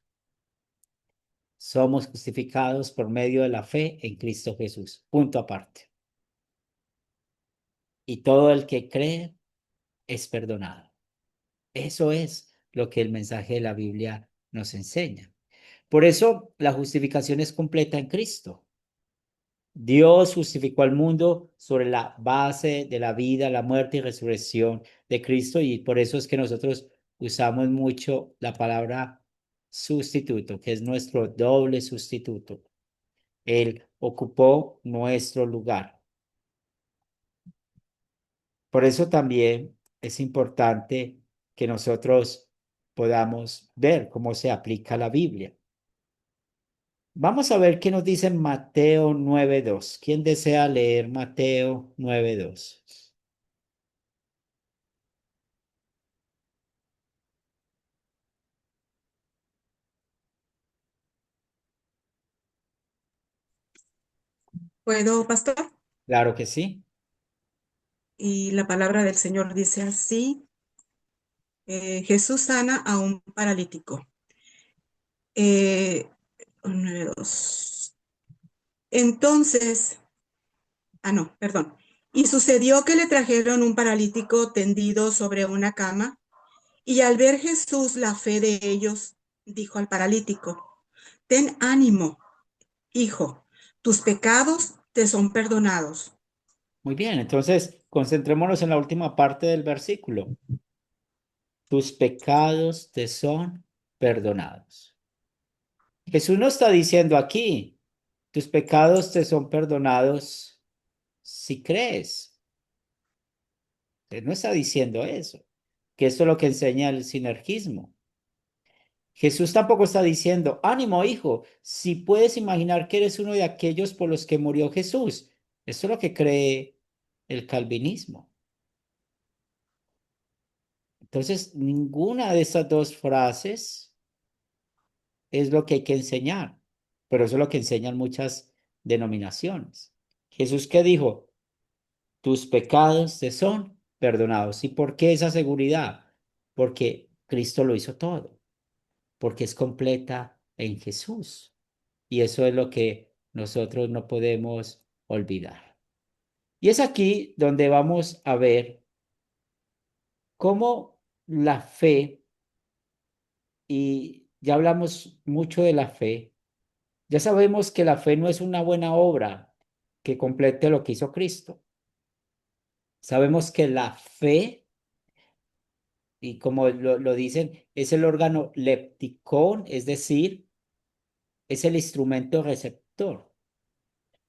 [SPEAKER 1] Somos justificados por medio de la fe en Cristo Jesús. Punto aparte. Y todo el que cree es perdonado. Eso es lo que el mensaje de la Biblia nos enseña. Por eso la justificación es completa en Cristo. Dios justificó al mundo sobre la base de la vida, la muerte y resurrección de Cristo, y por eso es que nosotros usamos mucho la palabra sustituto, que es nuestro doble sustituto. Él ocupó nuestro lugar. Por eso también es importante que nosotros podamos ver cómo se aplica la Biblia. Vamos a ver qué nos dice Mateo 9:2. ¿Quién desea leer Mateo 9:2?
[SPEAKER 6] ¿Puedo, pastor?
[SPEAKER 1] Claro que sí.
[SPEAKER 6] Y la palabra del Señor dice así, Jesús sana a un paralítico. 9:2. Entonces, no, perdón. Y sucedió que le trajeron un paralítico tendido sobre una cama, y al ver Jesús la fe de ellos, dijo al paralítico, ten ánimo, hijo, tus pecados te son perdonados.
[SPEAKER 1] Muy bien, entonces concentrémonos en la última parte del versículo. Tus pecados te son perdonados. Jesús no está diciendo aquí, tus pecados te son perdonados si crees. Él no está diciendo eso, que esto es lo que enseña el sinergismo. Jesús tampoco está diciendo, ánimo, hijo, si puedes imaginar que eres uno de aquellos por los que murió Jesús. Esto es lo que cree el calvinismo. Entonces, ninguna de esas dos frases es lo que hay que enseñar, pero eso es lo que enseñan muchas denominaciones. Jesús, ¿qué dijo? Tus pecados te son perdonados. ¿Y por qué esa seguridad? Porque Cristo lo hizo todo, porque es completa en Jesús. Y eso es lo que nosotros no podemos olvidar. Y es aquí donde vamos a ver cómo la fe, y ya hablamos mucho de la fe, ya sabemos que la fe no es una buena obra que complete lo que hizo Cristo. Sabemos que la fe, y como lo dicen, es el órgano lepticón, es decir, es el instrumento receptor.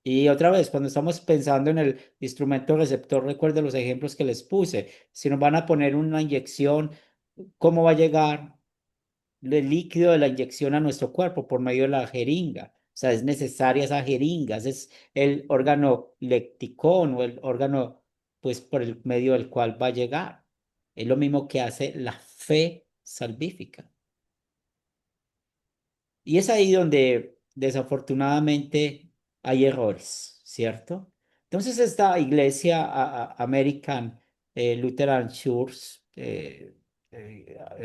[SPEAKER 1] Y otra vez, cuando estamos pensando en el instrumento receptor, recuerden los ejemplos que les puse. Si nos van a poner una inyección, ¿cómo va a llegar el líquido de la inyección a nuestro cuerpo? Por medio de la jeringa. O sea, es necesaria esa jeringa. Ese es el órgano lecticón o el órgano, pues, por el medio del cual va a llegar. Es lo mismo que hace la fe salvífica. Y es ahí donde desafortunadamente hay errores, ¿cierto? Entonces esta iglesia American Lutheran Church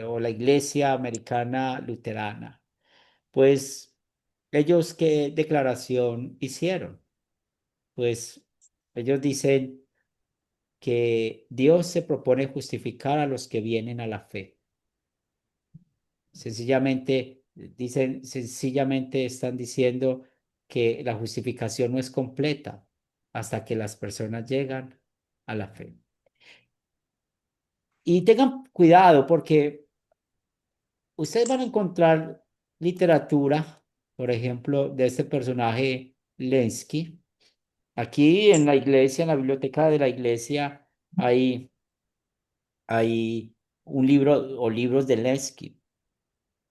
[SPEAKER 1] o la iglesia americana luterana, pues ellos qué declaración hicieron? Pues ellos dicen que Dios se propone justificar a los que vienen a la fe. Sencillamente, dicen, sencillamente están diciendo que la justificación no es completa hasta que las personas llegan a la fe. Y tengan cuidado porque ustedes van a encontrar literatura, por ejemplo, de este personaje Lenski. Aquí en la iglesia, en la biblioteca de la iglesia, hay un libro o libros de Lenski.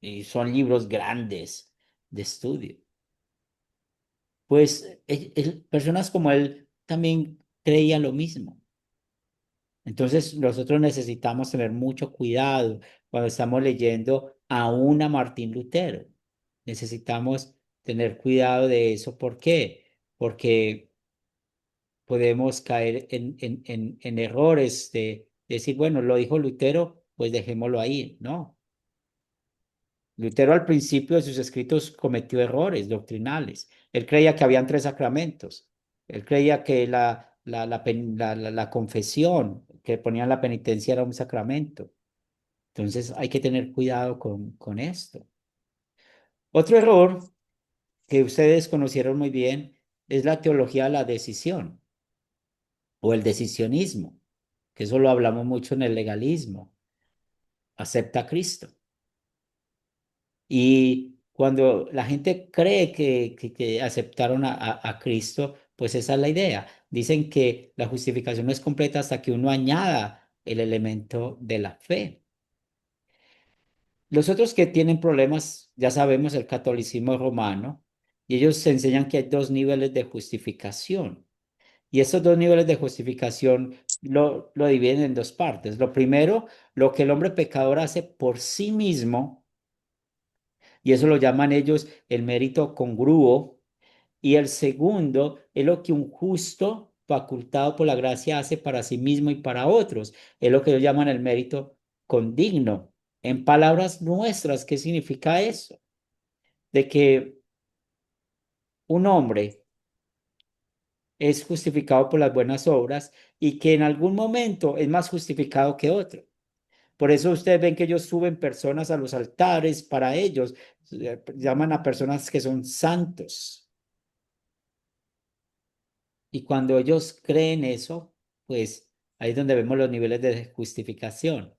[SPEAKER 1] Y son libros grandes de estudio. Pues personas como él también creían lo mismo. Entonces nosotros necesitamos tener mucho cuidado cuando estamos leyendo a Martín Lutero. Necesitamos tener cuidado de eso. ¿Por qué? Porque podemos caer en errores de decir, bueno, lo dijo Lutero, pues dejémoslo ahí. No. Lutero al principio de sus escritos cometió errores doctrinales. Él creía que habían tres sacramentos. Él creía que la confesión que ponían la penitencia era un sacramento. Entonces hay que tener cuidado con esto. Otro error que ustedes conocieron muy bien es la teología de la decisión o el decisionismo, que eso lo hablamos mucho en el legalismo. Acepta a Cristo. Y cuando la gente cree que aceptaron a Cristo, pues esa es la idea. Dicen que la justificación no es completa hasta que uno añada el elemento de la fe. Los otros que tienen problemas, ya sabemos, el catolicismo romano, y ellos enseñan que hay dos niveles de justificación. Y esos dos niveles de justificación lo dividen en dos partes. Lo primero, lo que el hombre pecador hace por sí mismo, y eso lo llaman ellos el mérito congruo. Y el segundo es lo que un justo facultado por la gracia hace para sí mismo y para otros. Es lo que ellos llaman el mérito condigno. En palabras nuestras, ¿qué significa eso? De que un hombre es justificado por las buenas obras y que en algún momento es más justificado que otro. Por eso ustedes ven que ellos suben personas a los altares para ellos, llaman a personas que son santos. Y cuando ellos creen eso, pues ahí es donde vemos los niveles de justificación,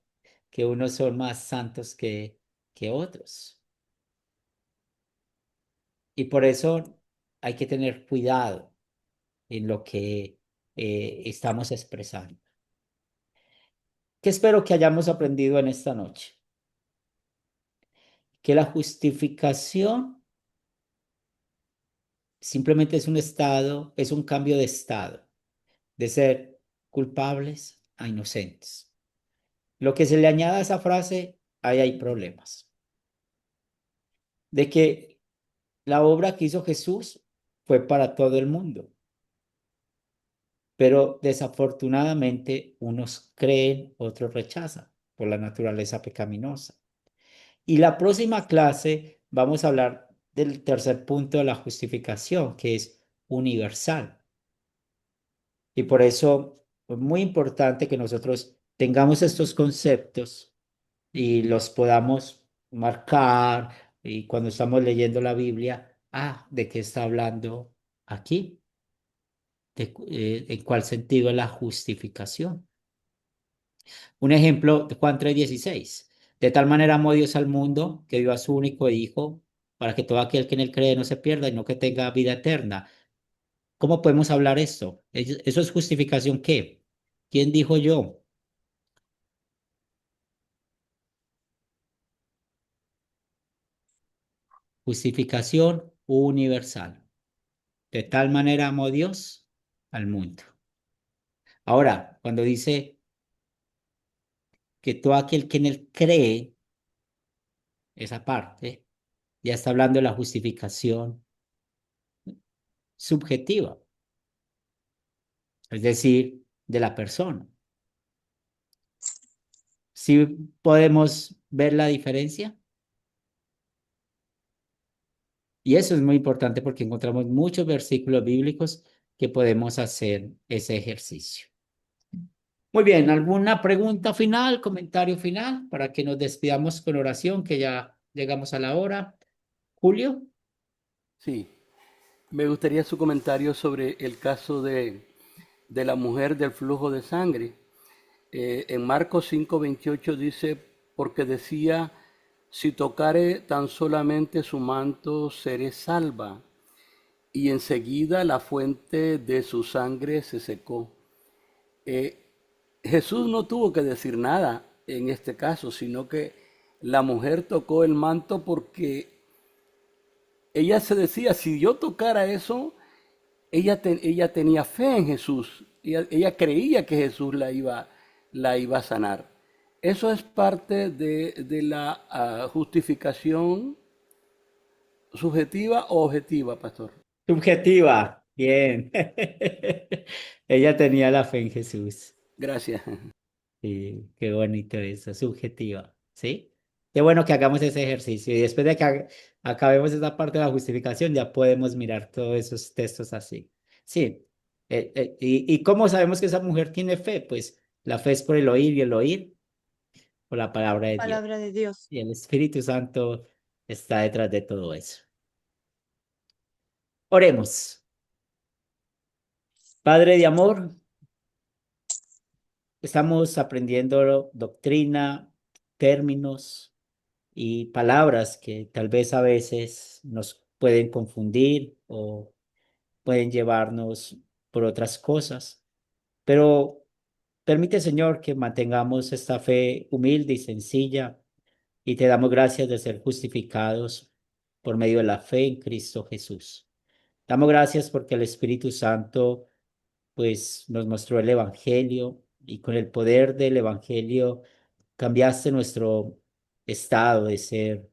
[SPEAKER 1] que unos son más santos que otros. Y por eso hay que tener cuidado en lo que estamos expresando. ¿Qué espero que hayamos aprendido en esta noche? Que la justificación simplemente es un estado, es un cambio de estado, de ser culpables a inocentes. Lo que se le añada a esa frase, ahí hay problemas. De que la obra que hizo Jesús fue para todo el mundo, pero desafortunadamente unos creen, otros rechazan por la naturaleza pecaminosa. Y la próxima clase vamos a hablar del tercer punto de la justificación, que es universal. Y por eso es muy importante que nosotros tengamos estos conceptos y los podamos marcar y cuando estamos leyendo la Biblia, ¿de qué está hablando aquí? ¿En cuál sentido es la justificación? Un ejemplo de Juan 3:16. De tal manera amó Dios al mundo que dio a su único hijo para que todo aquel que en él cree no se pierda y no que tenga vida eterna. ¿Cómo podemos hablar esto? ¿Eso es justificación qué? ¿Quién dijo yo? Justificación universal. De tal manera amó Dios al mundo. Ahora, cuando dice que todo aquel que en él cree, esa parte, ya está hablando de la justificación subjetiva, es decir, de la persona. ¿Sí podemos ver la diferencia? Y eso es muy importante porque encontramos muchos versículos bíblicos que podemos hacer ese ejercicio. Muy bien, ¿alguna pregunta final, comentario final para que nos despidamos con oración, que ya llegamos a la hora? Julio.
[SPEAKER 7] Sí, me gustaría su comentario sobre el caso de la mujer del flujo de sangre. En Marcos 5:28 dice, porque decía, si tocare tan solamente su manto, seré salva. Y enseguida la fuente de su sangre se secó. Eh, Jesús no tuvo que decir nada en este caso, sino que la mujer tocó el manto porque ella se decía, si yo tocara eso, ella tenía fe en Jesús, ella creía que Jesús la iba a sanar. Eso es parte de la justificación subjetiva o objetiva, pastor.
[SPEAKER 1] Subjetiva. Bien. Ella tenía la fe en Jesús.
[SPEAKER 7] Gracias.
[SPEAKER 1] Sí, qué bonito eso, subjetiva. ¿Sí? Qué bueno que hagamos ese ejercicio. Y después de que acabemos esa parte de la justificación, ya podemos mirar todos esos textos así. Sí. ¿Y cómo sabemos que esa mujer tiene fe? Pues la fe es por el oír y el oír por la palabra de Dios.
[SPEAKER 4] Palabra de Dios.
[SPEAKER 1] Y el Espíritu Santo está detrás de todo eso. Oremos. Padre de amor, estamos aprendiendo doctrina, términos y palabras que tal vez a veces nos pueden confundir o pueden llevarnos por otras cosas. Pero permite, Señor, que mantengamos esta fe humilde y sencilla y te damos gracias de ser justificados por medio de la fe en Cristo Jesús. Damos gracias porque el Espíritu Santo pues nos mostró el Evangelio y con el poder del Evangelio cambiaste nuestro estado de ser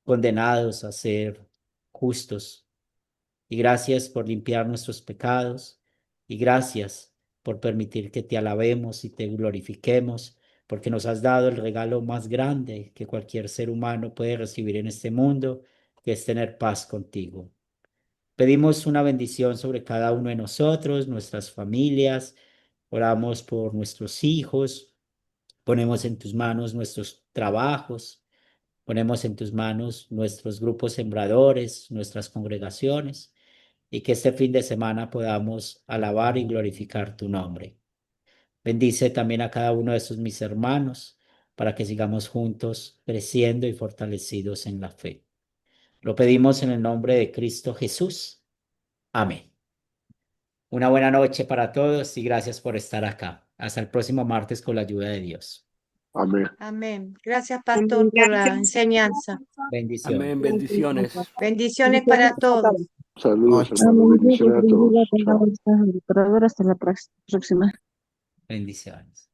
[SPEAKER 1] condenados a ser justos. Y gracias por limpiar nuestros pecados y gracias por permitir que te alabemos y te glorifiquemos, porque nos has dado el regalo más grande que cualquier ser humano puede recibir en este mundo, que es tener paz contigo. Pedimos una bendición sobre cada uno de nosotros, nuestras familias, oramos por nuestros hijos, ponemos en tus manos nuestros trabajos, ponemos en tus manos nuestros grupos sembradores, nuestras congregaciones, y que este fin de semana podamos alabar y glorificar tu nombre. Bendice también a cada uno de estos mis hermanos, para que sigamos juntos creciendo y fortalecidos en la fe. Lo pedimos en el nombre de Cristo Jesús. Amén. Una buena noche para todos y gracias por estar acá. Hasta el próximo martes con la ayuda de Dios.
[SPEAKER 5] Amén.
[SPEAKER 4] Amén. Gracias, pastor, por la enseñanza.
[SPEAKER 1] Bendiciones.
[SPEAKER 7] Amén, bendiciones.
[SPEAKER 4] Bendiciones para todos.
[SPEAKER 5] Saludos, hermanos.
[SPEAKER 2] Amén. Dios los
[SPEAKER 5] Bendiciones a
[SPEAKER 2] bendiga,
[SPEAKER 5] todos.
[SPEAKER 2] tenga
[SPEAKER 5] Chao.
[SPEAKER 2] buen día. Hasta la próxima.
[SPEAKER 1] Bendiciones.